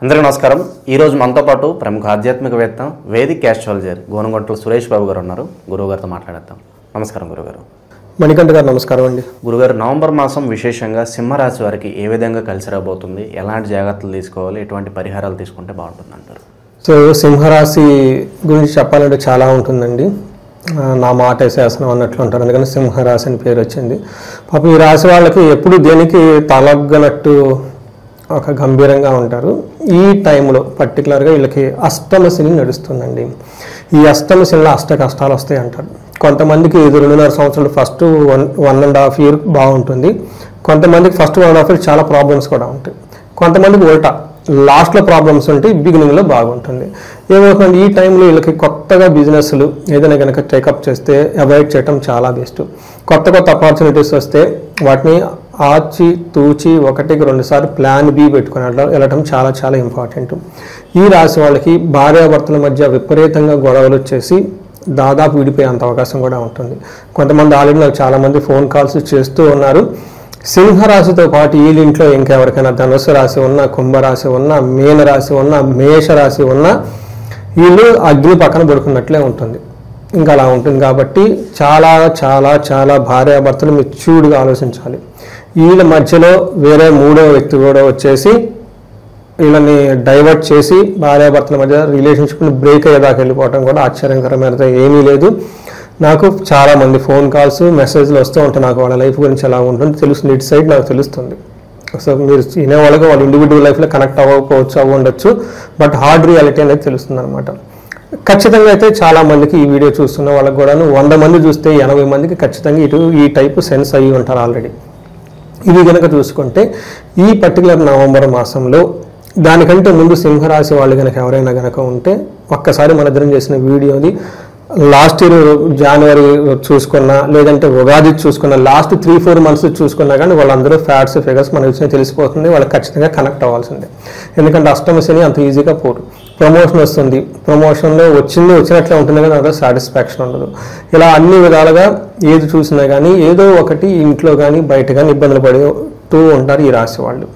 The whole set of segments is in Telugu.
అందరికీ నమస్కారం. ఈరోజు మనతో పాటు ప్రముఖ ఆధ్యాత్మికవేత్త వేదిక్ ఆస్ట్రాలజర్ గోనుగంట్ల సురేష్ బాబు గారు ఉన్నారు. గురువుగారితో మాట్లాడేద్దాం. నమస్కారం గురుగారు. మణికంఠ గారు నమస్కారం అండి. గురుగారు, నవంబర్ మాసం విశేషంగా సింహరాశి వారికి ఏ విధంగా కలిసి రాబోతుంది, ఎలాంటి జాగ్రత్తలు తీసుకోవాలి, ఎటువంటి పరిహారాలు తీసుకుంటే బాగుంటుంది అంటారు? సో సింహరాశి గురించి చెప్పాలంటే చాలా ఉంటుందండి. నా మాట శాసనం అన్నట్లు ఉంటారు, అందుకని సింహరాశి అని పేరు వచ్చింది. పాపం ఈ రాశి వాళ్ళకి ఎప్పుడు దేనికి తలగ్గనట్టు ఒక గంభీరంగా ఉంటారు. ఈ టైంలో పర్టికులర్గా వీళ్ళకి అష్టమ శని నడుస్తుందండి. ఈ అష్టమ శనిలో అష్ట కష్టాలు వస్తాయి అంటారు. కొంతమందికి ఇది 2.5 సంవత్సరాలు ఫస్ట్ 1.5 year బాగుంటుంది. కొంతమందికి ఫస్ట్ 1.5 year చాలా ప్రాబ్లమ్స్ కూడా ఉంటాయి. కొంతమందికి ఉల్టా లాస్ట్లో ప్రాబ్లమ్స్ ఉంటాయి, బిగినింగ్లో బాగుంటుంది. ఏమవుతుంది, ఈ టైంలో వీళ్ళకి కొత్తగా బిజినెస్లు ఏదైనా కనుక టేకప్ చేస్తే అవాయిడ్ చేయటం చాలా బెస్ట్. కొత్త ఆపర్చునిటీస్ వస్తే వాటిని ఆచి తూచి 1-2 సార్లు ప్లాన్ బి పెట్టుకుని వెళ్ళటం చాలా చాలా ఇంపార్టెంట్. ఈ రాశి వాళ్ళకి భార్యాభర్తల మధ్య విపరీతంగా గొడవలు వచ్చేసి దాదాపు విడిపోయేంత అవకాశం కూడా ఉంటుంది. కొంతమంది ఆల్రెడీ నాకు చాలామంది ఫోన్ కాల్స్ చేస్తూ ఉన్నారు. సింహరాశితో పాటు వీళ్ళింట్లో ఇంకెవరికైనా ధనుసు రాశి ఉన్నా, కుంభరాశి ఉన్నా, మీన రాశి ఉన్నా, మేషరాశి ఉన్నా వీళ్ళు అగ్ని పక్కన పడుకున్నట్లే ఉంటుంది. ఇంకా అలా ఉంటుంది. కాబట్టి చాలా చాలా చాలా భార్యాభర్తలు మెచ్యూర్డ్గా ఆలోచించాలి. వీళ్ళ మధ్యలో వేరే మూడో వ్యక్తి కూడా వచ్చేసి వీళ్ళని డైవర్ట్ చేసి భార్యాభర్తల మధ్య రిలేషన్షిప్ని బ్రేక్ అయ్యేదాకా వెళ్ళిపోవడం కూడా ఆశ్చర్యకరమైనది ఏమీ లేదు. నాకు చాలామంది ఫోన్ కాల్స్, మెసేజ్లు వస్తూ ఉంటాయి. నాకు వాళ్ళ లైఫ్ గురించి ఎలా ఉంటుంది తెలుస్తుంది, ఇటు సైడ్ నాకు తెలుస్తుంది. సో మీరు వినేవాళ్ళకి వాళ్ళ ఇండివిజువల్ లైఫ్లో కనెక్ట్ అవ్వకపోవచ్చు, బట్ హార్డ్ రియాలిటీ అనేది తెలుస్తుంది అనమాట. ఖచ్చితంగా అయితే చాలామందికి ఈ వీడియో చూస్తున్న వాళ్ళకి కూడా 100 మంది చూస్తే 80 మందికి ఖచ్చితంగా ఈ టైపు సెన్స్ అయ్యి ఉంటారు ఆల్రెడీ. ఇవి కనుక చూసుకుంటే ఈ పర్టికులర్ నవంబర్ మాసంలో దానికంటే ముందు సింహరాశి వాళ్ళు కనుక ఎవరైనా కనుక ఉంటే ఒక్కసారి మన ఇద్దరం చేసిన వీడియోని లాస్ట్ ఇయర్ జనవరి చూసుకున్నా, లేదంటే ఉగాది చూసుకున్నా, లాస్ట్ 3-4 months చూసుకున్నా కానీ వాళ్ళందరూ ఫ్యాట్స్ ఫిగర్స్ మనకు వచ్చినా తెలిసిపోతుంది. వాళ్ళకి ఖచ్చితంగా కనెక్ట్ అవ్వాల్సిందే. ఎందుకంటే అష్టమ శని అంత ఈజీగా పోరు. ప్రమోషన్ వస్తుంది, ప్రమోషన్లో వచ్చినట్లే ఉంటుంది కానీ అంత సాటిస్ఫాక్షన్ ఉండదు. ఇలా అన్ని విధాలుగా ఏది చూసినా కానీ ఏదో ఒకటి ఇంట్లో కానీ బయట కానీ ఇబ్బందులు పడుతూ ఉంటారు ఈ రాశి వాళ్ళు.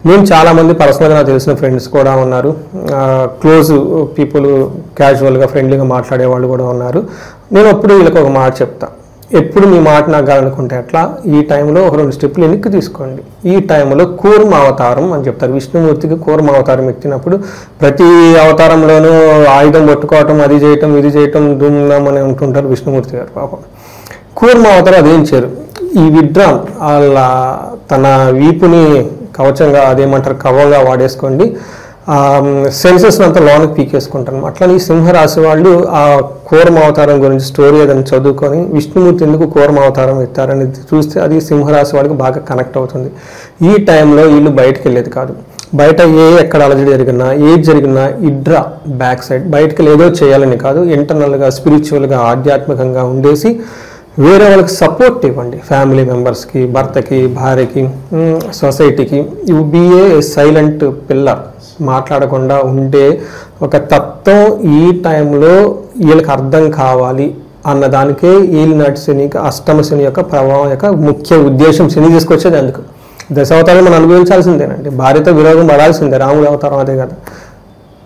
నేను చాలామంది పర్సనల్గా నాకు తెలిసిన ఫ్రెండ్స్ కూడా ఉన్నారు, క్లోజ్ పీపుల్, క్యాజువల్గా ఫ్రెండ్లీగా మాట్లాడే వాళ్ళు కూడా ఉన్నారు. నేను అప్పుడు వీళ్ళకి ఒక మాట చెప్తా, ఎప్పుడు మీ మాట నాకు కావాలనుకుంటే అట్లా ఈ టైంలో ఒక 2 స్టెప్పులు వెనక్కి తీసుకోండి. ఈ టైంలో కూర్మ అవతారం అని చెప్తారు. విష్ణుమూర్తికి కూర్మ అవతారం ఎత్తినప్పుడు ప్రతి అవతారంలోనూ ఆయుధం పట్టుకోవటం, అది చేయటం ఇది చేయటం దుమ్నం అని ఉంటుంటారు విష్ణుమూర్తి గారు. పాపం కూర్మ అవతారం అదేం చేయరు. ఈ విడ్రామ్ వాళ్ళ తన వీపుని కవచంగా, అదేమంటారు కవంగా వాడేసుకోండి, సెన్సెస్ అంతా లోనకి పీకేసుకుంటాను. అట్లా ఈ సింహరాశి వాళ్ళు ఆ కూర్మ అవతారం గురించి స్టోరీ ఏదైనా చదువుకొని విష్ణుమూర్తి ఎందుకు కూర్మ అవతారం ఎత్తారని చూస్తే అది సింహరాశి వాళ్ళకి బాగా కనెక్ట్ అవుతుంది. ఈ టైంలో వీళ్ళు బయటకు వెళ్ళేది కాదు. బయట ఎక్కడ అలజడి జరిగినా, ఏది జరిగినా ఇడ్రా బ్యాక్ సైడ్ బయటకు ఏదో చేయాలని కాదు, ఇంటర్నల్గా స్పిరిచువల్గా ఆధ్యాత్మికంగా ఉండేసి వేరే వాళ్ళకి సపోర్ట్ ఇవ్వండి. ఫ్యామిలీ మెంబర్స్కి, భర్తకి, భార్యకి, సొసైటీకి. You be a silent pillar. మాట్లాడకుండా ఉండే ఒక తత్వం ఈ టైంలో వీళ్ళకి అర్థం కావాలి అన్నదానికే ఈలినాటి శని, అష్టమ శని యొక్క ప్రభావం యొక్క ముఖ్య ఉద్దేశం. శని తీసుకొచ్చేది అందుకు. దశావతారం మనం అనుభవించాల్సిందేనండి. భార్యతో విరోధం పడాల్సిందే. రాముడి అవతారం అదే కదా.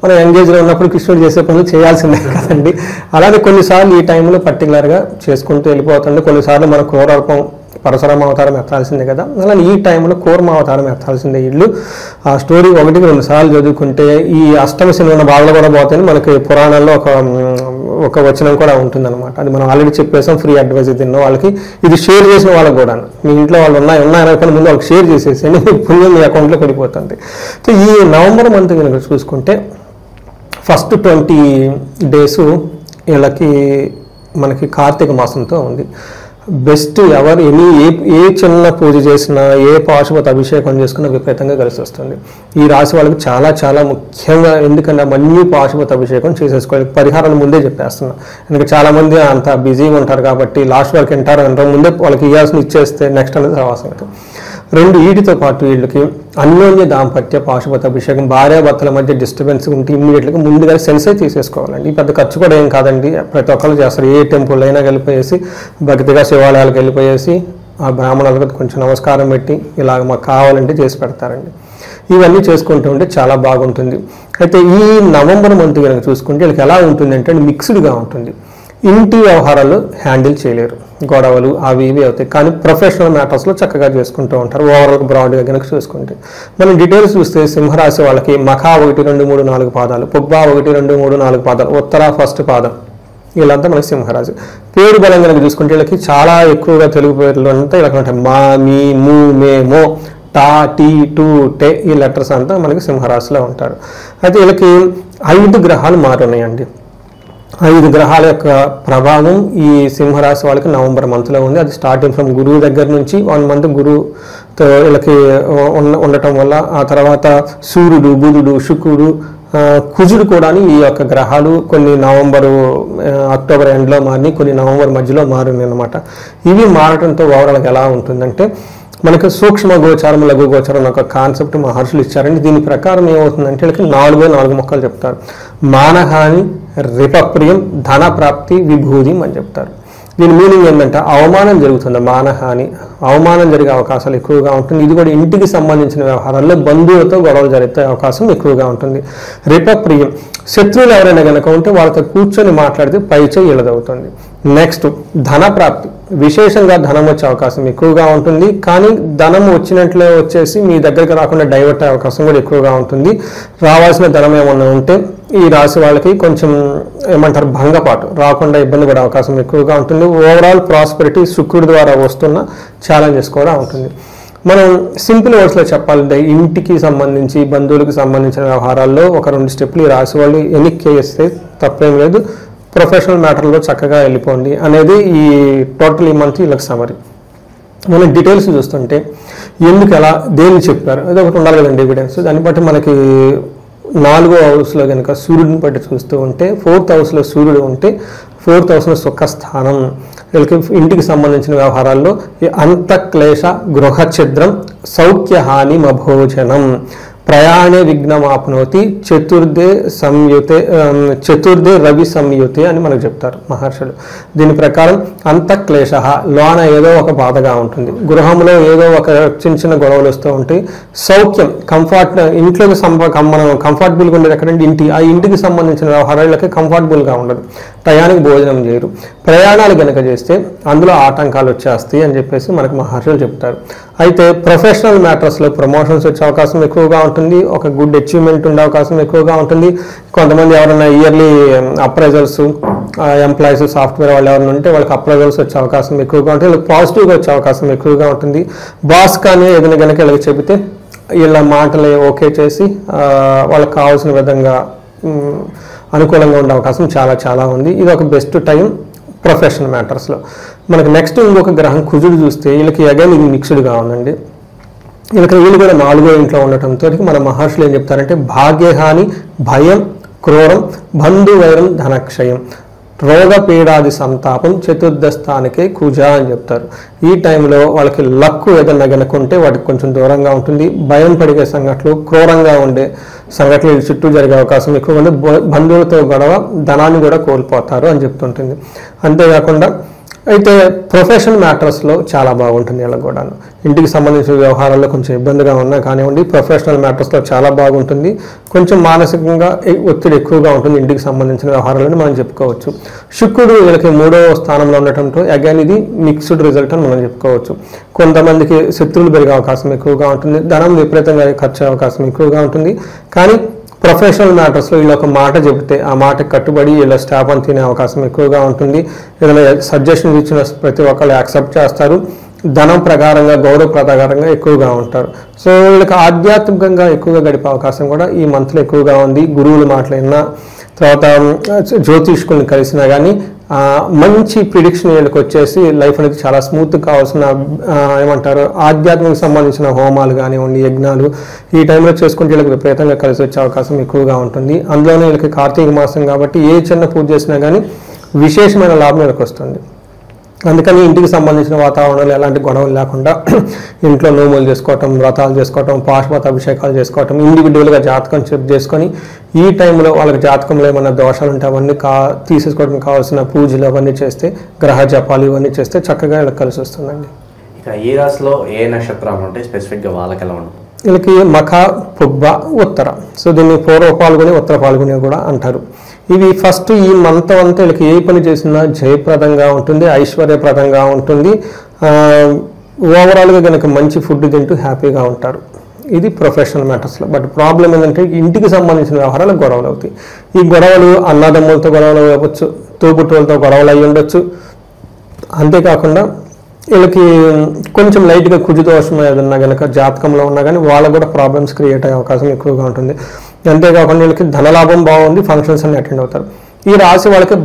మనం ఎంగేజ్లో ఉన్నప్పుడు కృష్ణుడు చేసే పనులు చేయాల్సిందే కదండి. అలాగే కొన్నిసార్లు ఈ టైంలో పర్టికులర్గా చేసుకుంటూ వెళ్ళిపోతుంది. కొన్నిసార్లు మన క్రూరరూపం పరశురామ అవతారం ఎత్తాల్సిందే కదా. అలా ఈ టైంలో కూర్మ అవతారం ఎత్తాల్సిందే. వీళ్ళు ఆ స్టోరీ 1-2 సార్లు చదువుకుంటే ఈ అష్టమ శని ఉన్న బాధలు కూడా పోతాయని మనకి పురాణాల్లో ఒక వచనం కూడా ఉంటుందన్నమాట. అది మనం ఆల్రెడీ చెప్పేసాం. ఫ్రీ అడ్వైజ్ తిన్న వాళ్ళకి ఇది షేర్ చేసిన వాళ్ళకి కూడా, మీ ఇంట్లో వాళ్ళు ఉన్నాయనుకున్న ముందు వాళ్ళకి షేర్ చేసేసి పుణ్యం మీ అకౌంట్లో పడిపోతుంది. సో ఈ నవంబర్ మంత్ కనుక చూసుకుంటే ఫస్ట్ 20 days వీళ్ళకి మనకి కార్తీక మాసంతో ఉంది. బెస్ట్ ఎవరు ఏ చిన్న పూజ చేసినా, ఏ పాశుపత అభిషేకం చేసుకున్నా విపరీతంగా కలిసి వస్తుంది. ఈ రాశి వాళ్ళకి చాలా చాలా ముఖ్యంగా, ఎందుకంటే మళ్ళీ పాశుపత అభిషేకం చేసేసుకోవాలి. పరిహారాలు ముందే చెప్పేస్తున్నా, ఎందుకంటే చాలామంది అంత బిజీగా ఉంటారు కాబట్టి లాస్ట్ వరకు వింటారు ముందే వాళ్ళకి ఇవ్వాల్సిన ఇచ్చేస్తే నెక్స్ట్ అనేది అవసరం. 2 వీటితో పాటు వీళ్ళకి అన్యోన్య దాంపత్య పాశుపత అభిషేకం, భార్యాభర్తల మధ్య డిస్టర్బెన్స్ ఉంటే ఇమ్మీడియట్గా ముందుగా సెన్సై తీసేసుకోవాలండి. పెద్ద ఖర్చు కూడా ఏం కాదండి, ప్రతి ఒక్కరు చేస్తారు. ఏ టెంపుల్ అయినా వెళ్ళిపోయేసి భక్తిగా శివాలయాలకు వెళ్ళిపోయేసి ఆ బ్రాహ్మణులకు కొంచెం నమస్కారం పెట్టి ఇలాగ మాకు కావాలంటే చేసి పెడతారండి. ఇవన్నీ చేసుకుంటూ ఉంటే చాలా బాగుంటుంది. అయితే ఈ నవంబర్ మంత్ కనుక చూసుకుంటే వీళ్ళకి ఎలా ఉంటుంది అంటే మిక్స్డ్గా ఉంటుంది. ఇంటి వ్యవహారాలు హ్యాండిల్ చేయలేరు, గొడవలు అవి ఇవి అవుతాయి. కానీ ప్రొఫెషనల్ మ్యాటర్స్లో చక్కగా చేసుకుంటూ ఉంటారు ఓవరాల్ బ్రాడ్గా కనుక చూసుకుంటే. మనం డీటెయిల్స్ చూస్తే సింహరాశి వాళ్ళకి మఖా 1, 2, 3, 4 పాదాలు, పుబ్బా 1, 2, 3, 4 పాదాలు, ఉత్తర ఫస్ట్ పాదం, వీళ్ళంతా మనకి సింహరాశి. పేరు బలం కనుక చూసుకుంటే వీళ్ళకి చాలా ఎక్కువగా తెలుగు పేర్లు అంతా ఇలా ఉంటాయి. మా, మీ, ము, మే, మో, టా, టీ, టు, టే, ఈ లెటర్స్ అంతా మనకి సింహరాశిలో ఉంటారు. అయితే వీళ్ళకి 5 గ్రహాలు మారున్నాయండి. 5 గ్రహాల యొక్క ప్రభావం ఈ సింహరాశి వాళ్ళకి నవంబర్ మంత్లో ఉంది. అది స్టార్టింగ్ ఫ్రమ్ గురువు దగ్గర నుంచి 1 మంత్ గురువుతో వీళ్ళకి ఉండటం వల్ల, ఆ తర్వాత సూర్యుడు, బుధుడు, శుక్రుడు, కుజుడు కూడా ఈ యొక్క గ్రహాలు కొన్ని అక్టోబర్ ఎండ్లో మారినాయి, కొన్ని నవంబర్ మధ్యలో మారినాయి అనమాట. ఇవి మారడంతో ఓవరాల్గా ఎలా ఉంటుందంటే మనకి సూక్ష్మ గోచారం, లఘు గోచారం ఒక కాన్సెప్ట్ మహర్షులు ఇచ్చారండి. దీని ప్రకారం ఏమవుతుందంటే వీళ్ళకి 4 మొక్కలు చెప్తారు. మానహాని, రిపప్రియం, ధన ప్రాప్తి, విభూది అని చెప్తారు. దీని మీనింగ్ ఏంటంటే అవమానం జరుగుతుంది, మానహాని, అవమానం జరిగే అవకాశాలు ఎక్కువగా ఉంటుంది. ఇది కూడా ఇంటికి సంబంధించిన వ్యవహారాల్లో బంధువులతో గొడవలు జరిగే అవకాశం ఎక్కువగా ఉంటుంది. రిపప్రియం, శత్రువులు ఎవరైనా కనుక ఉంటే వాళ్ళతో కూర్చొని మాట్లాడితే పైచే ఇళ్ళదవుతుంది. నెక్స్ట్ ధన ప్రాప్తి, విశేషంగా ధనం వచ్చే అవకాశం ఎక్కువగా ఉంటుంది. కానీ ధనం వచ్చినట్లే వచ్చేసి మీ దగ్గరికి రాకుండా డైవర్ట్ అయ్యే అవకాశం కూడా ఎక్కువగా ఉంటుంది. రావాల్సిన ధనం ఏమన్నా ఉంటే ఈ రాశి వాళ్ళకి కొంచెం ఏమంటారు భంగపాటు రాకుండా ఇబ్బంది పడే అవకాశం ఎక్కువగా ఉంటుంది. ఓవరాల్ ప్రాస్పెరిటీ శుక్రుడి ద్వారా వస్తున్న ఛాలెంజెస్ కూడా ఉంటుంది. మనం సింపుల్ వర్డ్స్లో చెప్పాలంటే ఇంటికి సంబంధించి బంధువులకు సంబంధించిన వ్యవహారాల్లో ఒక 2 స్టెప్లు ఈ రాశి వాళ్ళు ఎన్నిక చేస్తే తప్పేం లేదు. ప్రొఫెషనల్ మ్యాటర్లో చక్కగా వెళ్ళిపోండి అనేది ఈ టోటల్ ఈ మంత్ వీళ్ళకి సమరీ. మనం డీటెయిల్స్ చూస్తుంటే ఎందుకు ఎలా దేన్ని చెప్పారు అది ఒకటి ఉండాలి కదండి ఎవిడెన్స్. దాన్ని బట్టి మనకి 4వ హౌస్లో కనుక సూర్యుడిని బట్టి చూస్తూ ఉంటే 4th హౌస్లో సూర్యుడు ఉంటే 4th హౌస్లో సుఖస్థానం. వీళ్ళకి ఇంటికి సంబంధించిన వ్యవహారాల్లో అంతఃక్లేశ గృహఛిద్రం సౌఖ్యహాని మభోజనం ప్రయాణే విఘ్నమాప్నోతి చతుర్థే రవి సంయుతే అని మనకు చెప్తారు మహర్షులు. దీని ప్రకారం అంతఃక్లేశ లోన ఏదో ఒక బాధగా ఉంటుంది, గృహంలో ఏదో ఒక చిన్న గొడవలు వస్తూ ఉంటాయి. సౌఖ్యం కంఫర్ట్, ఇంట్లోకి మనం కంఫర్టబుల్గా ఉండేది ఎక్కడంటే ఆ ఇంటికి సంబంధించిన వ్యవహారాలకి కంఫర్టబుల్గా ఉండదు, టయానికి భోజనం చేయరు. ప్రయాణాలు కనుక చేస్తే అందులో ఆటంకాలు వచ్చేస్తాయి అని చెప్పేసి మనకు మహర్షులు చెప్తారు. అయితే ప్రొఫెషనల్ మ్యాటర్స్లో ప్రమోషన్స్ వచ్చే అవకాశం ఎక్కువగా ఉంటుంది, ఒక గుడ్ అచీవ్మెంట్ ఉండే అవకాశం ఎక్కువగా ఉంటుంది. కొంతమంది ఎవరైనా ఇయర్లీ అప్రైజల్స్ ఎంప్లాయీస్ సాఫ్ట్వేర్ వాళ్ళు ఎవరైనా ఉంటే వాళ్ళకి అప్రైజల్స్ వచ్చే అవకాశం ఎక్కువగా ఉంటుంది, వాళ్ళకి పాజిటివ్గా వచ్చే అవకాశం ఎక్కువగా ఉంటుంది. బాస్ కానీ ఏదైనా కనుక వీళ్ళకి చెబితే వీళ్ళ మాటలు ఓకే చేసి వాళ్ళకి కావాల్సిన విధంగా అనుకూలంగా ఉండే అవకాశం చాలా చాలా ఉంది. ఇది ఒక బెస్ట్ టైం ప్రొఫెషనల్ మ్యాటర్స్లో. మనకి నెక్స్ట్ ఇంకొక గ్రహం కుజుడు చూస్తే వీళ్ళకి అగైన్ ఇది మిక్స్డ్గా ఉందండి. వీళ్ళు కూడా 4వ ఇంట్లో ఉండటంతో మన మహర్షులు ఏం చెప్తారంటే భాగ్యహాని, భయం, క్రూరం, బంధువైరం, ధనక్షయం, రోగపీడాది సంతాపం, చతుర్థ స్థానికే కుజ అని చెప్తారు. ఈ టైంలో వాళ్ళకి లక్కు ఏదన్నా కనుకుంటే వాటికి కొంచెం దూరంగా ఉంటుంది. భయం పడిగే సంఘటనలు, క్రూరంగా ఉండే సంఘటనలు చుట్టూ జరిగే అవకాశం ఎక్కువ ఉంది. బంధువులతో గొడవ, ధనాన్ని కూడా కోల్పోతారు అని చెప్తుంటుంది. అంతేకాకుండా అయితే ప్రొఫెషనల్ మ్యాటర్స్లో చాలా బాగుంటుంది వీళ్ళకి కూడా. ఇంటికి సంబంధించిన వ్యవహారాల్లో కొంచెం ఇబ్బందిగా ఉన్నా కానివ్వండి, ప్రొఫెషనల్ మ్యాటర్స్లో చాలా బాగుంటుంది. కొంచెం మానసికంగా ఒత్తిడి ఎక్కువగా ఉంటుంది ఇంటికి సంబంధించిన వ్యవహారాలని మనం చెప్పుకోవచ్చు. శుక్రుడు వీళ్ళకి 3వ స్థానంలో ఉండటంతో అగైన్ ఇది మిక్స్డ్ రిజల్ట్ అని మనం చెప్పుకోవచ్చు. కొంతమందికి శత్రువులు పెరిగే అవకాశం ఎక్కువగా ఉంటుంది, ధనం విపరీతంగా ఖర్చు అవకాశం ఎక్కువగా ఉంటుంది. కానీ ప్రొఫెషనల్ మ్యాటర్స్లో వీళ్ళు ఒక మాట చెబితే ఆ మాటకి కట్టుబడి వీళ్ళ స్టాప్ అని తినే అవకాశం ఎక్కువగా ఉంటుంది. ఏదైనా సజెషన్ ఇచ్చిన ప్రతి ఒక్కళ్ళు యాక్సెప్ట్ చేస్తారు. ధనం ప్రకారంగా, గౌరవ ప్రకారంగా ఎక్కువగా ఉంటారు. సో వీళ్ళకి ఆధ్యాత్మికంగా ఎక్కువగా గడిపే అవకాశం కూడా ఈ మంత్లో ఎక్కువగా ఉంది. గురువుల మాటలు విన్నా, తర్వాత జ్యోతిష్కుల్ని కలిసినా కానీ మంచి ప్రిడిక్షన్ వీళ్ళకి వచ్చేసి లైఫ్ అనేది చాలా స్మూత్ కావాల్సిన ఏమంటారు ఆధ్యాత్మిక సంబంధించిన హోమాలు కానివ్వండి, యజ్ఞాలు ఈ టైంలో చేసుకుంటే వీళ్ళకి విపరీతంగా కలిసి వచ్చే అవకాశం ఎక్కువగా ఉంటుంది. అందులోనే వీళ్ళకి కార్తీక మాసం కాబట్టి ఏ చిన్న పూజ చేసినా కానీ విశేషమైన లాభం వీళ్ళకి వస్తుంది. అందుకని ఇంటికి సంబంధించిన వాతావరణంలో ఎలాంటి గొడవలు లేకుండా ఇంట్లో నోములు చేసుకోవటం, వ్రతాలు చేసుకోవటం, పాశుపత అభిషేకాలు చేసుకోవటం, ఇండివిజువల్గా జాతకం చెక్ చేసుకొని ఈ టైంలో వాళ్ళకి జాతకంలో ఏమైనా దోషాలు ఉంటే అవన్నీ తీసేసుకోవడం కావాల్సిన పూజలు అవన్నీ చేస్తే, గ్రహ జపాలు ఇవన్నీ చేస్తే చక్కగా వీళ్ళకి కలిసి వస్తుందండి. ఇక ఈ రాశిలో ఏ నక్షత్రాలు ఉంటాయి స్పెసిఫిక్గా వాళ్ళకి ఎలా ఉంటుంది? వీళ్ళకి మఖ, పుబ్బ, ఉత్తర. సో దీన్ని పూర్వ పాల్గొని ఉత్తర పాల్గొని కూడా అంటారు. ఇవి ఫస్ట్ ఈ మంత్ అంతా వీళ్ళకి ఏ పని చేసినా జయప్రదంగా ఉంటుంది, ఐశ్వర్యప్రదంగా ఉంటుంది. ఓవరాల్గా కనుక మంచి ఫుడ్ తింటూ హ్యాపీగా ఉంటారు. ఇది ప్రొఫెషనల్ మ్యాటర్స్లో. బట్ ప్రాబ్లం ఏంటంటే ఇంటికి సంబంధించిన వ్యవహారాలు గొడవలు అవుతాయి. ఈ గొడవలు అన్నదమ్ములతో గొడవలు అవ్వచ్చు, తోబుట్టువులతో గొడవలు అయ్యి ఉండొచ్చు. అంతేకాకుండా వీళ్ళకి కొంచెం లైట్గా కుజుదోషం ఏదన్నా కనుక జాతకంలో ఉన్నా కానీ వాళ్ళకు కూడా ప్రాబ్లమ్స్ క్రియేట్ అయ్యే అవకాశం ఎక్కువగా ఉంటుంది. అంతేకాకుండా వీళ్ళకి ధనలాభం బాగుంది, ఫంక్షన్స్ అన్ని అటెండ్ అవుతారు. ఈ రాశి వాళ్ళకి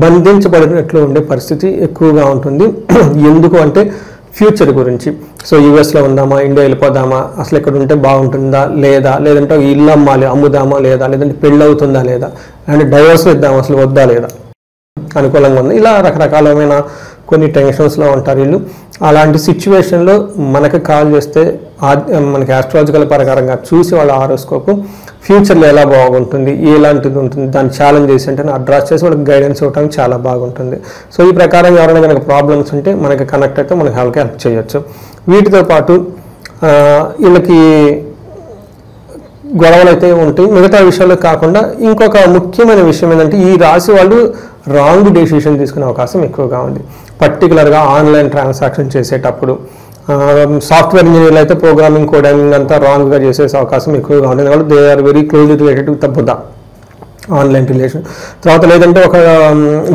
బంధించబడినట్లు ఉండే పరిస్థితి ఎక్కువగా ఉంటుంది. ఎందుకు అంటే ఫ్యూచర్ గురించి. సో యూఎస్లో ఉందామా, ఇండియా వెళ్ళిపోదామా, అసలు ఇక్కడ ఉంటే బాగుంటుందా లేదా, లేదంటే ఇల్లు అమ్మాలి, అమ్ముదామా లేదా, లేదంటే పెళ్ళి అవుతుందా లేదా, అండ్ డైవర్స్ ఇద్దామా, అసలు వద్దా లేదా, అనుకూలంగా ఉంది. ఇలా రకరకాలమైన కొన్ని టెన్షన్స్లో ఉంటారు వీళ్ళు. అలాంటి సిచ్యువేషన్లో మనకి కాల్ చేస్తే మనకి ఆస్ట్రాలజికల్ ప్రకారంగా చూసి వాళ్ళ హారోస్కోప్ ఫ్యూచర్లో ఎలా బాగుంటుంది, ఎలాంటిది ఉంటుంది, దాన్ని ఛాలెంజ్ చేసి అంటే అడ్రస్ చేసి వాళ్ళకి గైడెన్స్ ఇవ్వడానికి చాలా బాగుంటుంది. సో ఈ ప్రకారం ఎవరైనా కనుక ప్రాబ్లమ్స్ ఉంటే మనకి కనెక్ట్ అయితే మనకి హెల్ప్ చేయొచ్చు. వీటితో పాటు వీళ్ళకి గొడవలు అయితే ఉంటాయి. మిగతా విషయాలు కాకుండా ఇంకొక ముఖ్యమైన విషయం ఏంటంటే ఈ రాశి వాళ్ళు రాంగ్ డెసిషన్ తీసుకునే అవకాశం ఎక్కువగా ఉంది. పర్టికులర్గా ఆన్లైన్ ట్రాన్సాక్షన్ చేసేటప్పుడు సాఫ్ట్వేర్ ఇంజనీర్లు అయితే ప్రోగ్రామింగ్, కోడింగ్ అంతా రాంగ్గా చేసే అవకాశం ఎక్కువగా ఉంటుంది. ఎందుకంటే they are very closely related with the Buddha online relation. తర్వాత లేదంటే ఒక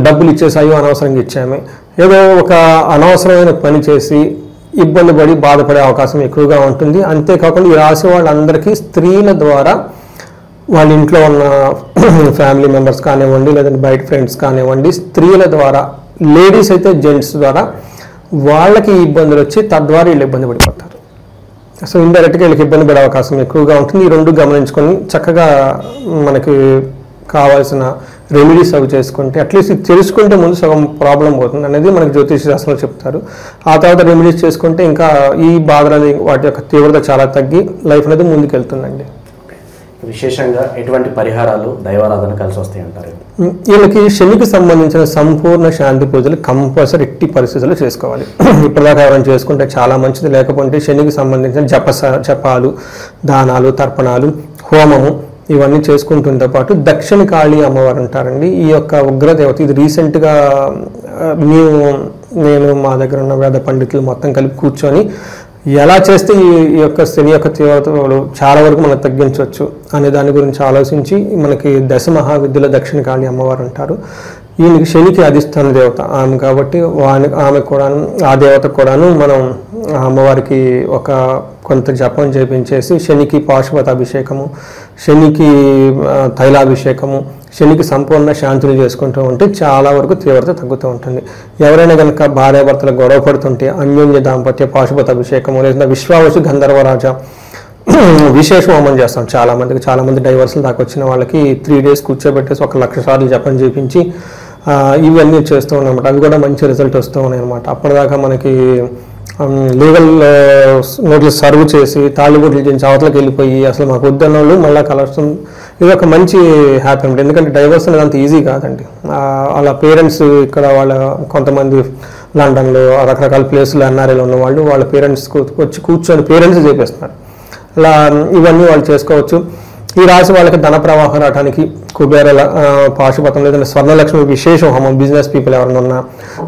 డబ్బులు ఇచ్చేసాయో అనవసరంగా ఇచ్చామే, ఏదో ఒక అనవసరమైన పని చేసి ఇబ్బంది పడి బాధపడే అవకాశం ఎక్కువగా ఉంటుంది. అంతేకాకుండా ఈ రాశి వాళ్ళందరికీ స్త్రీల ద్వారా వాళ్ళ ఇంట్లో ఉన్న ఫ్యామిలీ మెంబర్స్ కానివ్వండి, లేదంటే బయట ఫ్రెండ్స్ కానివ్వండి, స్త్రీల ద్వారా, లేడీస్ అయితే జెంట్స్ ద్వారా వాళ్ళకి ఇబ్బందులు వచ్చి తద్వారా వీళ్ళు ఇబ్బంది పడిపోతారు. సో ఇండైరెక్ట్గా వీళ్ళకి ఇబ్బంది పడే అవకాశం ఎక్కువగా ఉంటుంది. ఈ రెండు గమనించుకొని చక్కగా మనకి కావాల్సిన రెమెడీస్ అవి చేసుకుంటే అట్లీస్ట్ తెలుసుకుంటే ముందు సగం ప్రాబ్లం పోతుంది అనేది మనకి జ్యోతిష శాస్త్రంలో చెప్తారు. ఆ తర్వాత రెమెడీస్ చేసుకుంటే ఇంకా ఈ బాధలు వాటి యొక్క తీవ్రత చాలా తగ్గి లైఫ్ అనేది ముందుకెళ్తుందండి. విశేషంగా ఎటువంటి పరిహారాలు, దైవారాధన కలిసి వస్తాయి అంటారు? వీళ్ళకి శనికి సంబంధించిన సంపూర్ణ శాంతి పూజలు కంపల్సరీ ఎట్టి పరిస్థితుల్లో చేసుకోవాలి. ఇప్పటిదాకా ఎవరైనా చేసుకుంటే చాలా మంచిది. లేకపోతే శనికి సంబంధించిన జపాలు, దానాలు, తర్పణాలు, హోమము ఇవన్నీ చేసుకుంటుంతో పాటు దక్షిణ కాళీ అమ్మవారు అంటారండి. ఈ యొక్క ఉగ్రదేవత ఇది రీసెంట్గా నేను మా దగ్గర ఉన్న వేద పండితులు మొత్తం కలిపి కూర్చొని ఎలా చేస్తే ఈ యొక్క శని యొక్క తీవ్రతలు చాలా వరకు మనం తగ్గించవచ్చు అనే దాని గురించి ఆలోచించి మనకి దశ మహావిద్యలో దక్షిణ కాళీ అమ్మవారు అంటారు. ఈయనకి శనికి అధిష్టాన దేవత ఆమె కాబట్టి ఆమె కూడాను, ఆ దేవత కూడాను మనం అమ్మవారికి ఒక కొంత జపం చేపించేసి శనికి పాశుపత అభిషేకము, శనికి తైలాభిషేకము, శనికి సంపూర్ణ శాంతిని చేసుకుంటూ ఉంటే చాలా వరకు తీవ్రత తగ్గుతూ ఉంటుంది. ఎవరైనా కనుక భార్యాభర్తలు గొడవ పడుతుంటే అన్యోన్య దాంపత్య పాశుపత అభిషేకము, లేదా విశ్వావసు గంధర్వరాజ విశేష హోమం చేస్తాం. చాలామంది డైవర్స్లు దాకా వచ్చిన వాళ్ళకి 3 days కూర్చోబెట్టేసి 1,00,000 సార్లు జపం చేయించి ఇవన్నీ చేస్తూ ఉన్నాయన్నమాట. అవి కూడా మంచి రిజల్ట్ వస్తూ ఉన్నాయి అనమాట. అప్పటిదాకా మనకి లీగల్ నోటీస్ సర్వ్ చేసి తాళిబొట్లు చేసి అవతలకి వెళ్ళిపోయి అసలు మాకు వద్దన్న వాళ్ళు మళ్ళీ కలర్సం, ఇది ఒక మంచి హ్యాపీ అనమాట. ఎందుకంటే డైవర్స్ అనేది అంత ఈజీ కాదండి. వాళ్ళ పేరెంట్స్ ఇక్కడ వాళ్ళ కొంతమంది లండన్లో రకరకాల ప్లేసులు ఎన్ఆర్ఐలో ఉన్న వాళ్ళు వాళ్ళ పేరెంట్స్ వచ్చి కూర్చొని పేరెంట్స్ చేపిస్తున్నారు. అలా ఇవన్నీ వాళ్ళు చేసుకోవచ్చు. ఈ రాశి వాళ్ళకి ధన ప్రవాహం రావడానికి కుబేర పాశుపతం లేదంటే స్వర్ణలక్ష్మి విశేష హోమం, బిజినెస్ పీపుల్ ఎవరైనా ఉన్నా,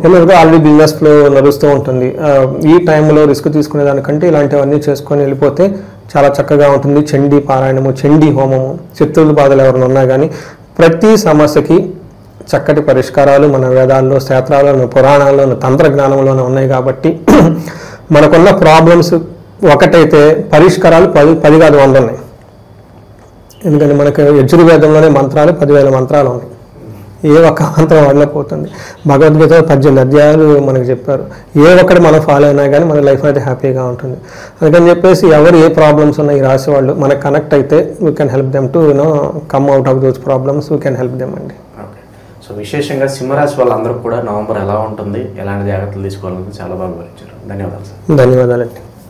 ఎందుకంటే ఆల్రెడీ బిజినెస్ ఫ్లో నడుస్తూ ఉంటుంది. ఈ టైంలో రిస్క్ తీసుకునే దానికంటే ఇలాంటివన్నీ చేసుకొని వెళ్ళిపోతే చాలా చక్కగా ఉంటుంది. చండీ పారాయణము, చండీ హోమము, శత్రువుల బాధలు ఎవరైనా ఉన్నా కానీ ప్రతి సమస్యకి చక్కటి పరిష్కారాలు మన వేదాల్లో, క్షేత్రాల్లో, పురాణాల్లో, తంత్రజ్ఞానంలోనే ఉన్నాయి. కాబట్టి మనకున్న ప్రాబ్లమ్స్ ఒకటైతే పరిష్కారాలు 10 కాదు 100 ఉన్నాయి. ఎందుకంటే మనకు యజుర్వేదంలోనే మంత్రాలు 10,000 మంత్రాలు ఉన్నాయి. ఏ ఒక్క మంత్రం వాడిపోతుంది. భగవద్గీత 18 అధ్యాయాలు మనకు చెప్పారు. ఏ ఒక్కటి మనం ఫాలో అయినా కానీ మన లైఫ్ అయితే హ్యాపీగా ఉంటుంది. అందుకని చెప్పేసి ఎవరు ఏ ప్రాబ్లమ్స్ ఉన్నాయి ఈ రాశి వాళ్ళు మనకు కనెక్ట్ అయితే we can help them to come out of those problems, we can help them అండి. సో విశేషంగా సింహరాశి వాళ్ళందరూ కూడా నవంబర్ ఎలా ఉంటుంది, ఎలాంటి జాగ్రత్తలు తీసుకోవాలని చాలా బాగా వివరించారు. ధన్యవాదాలు సార్. ధన్యవాదాలండి.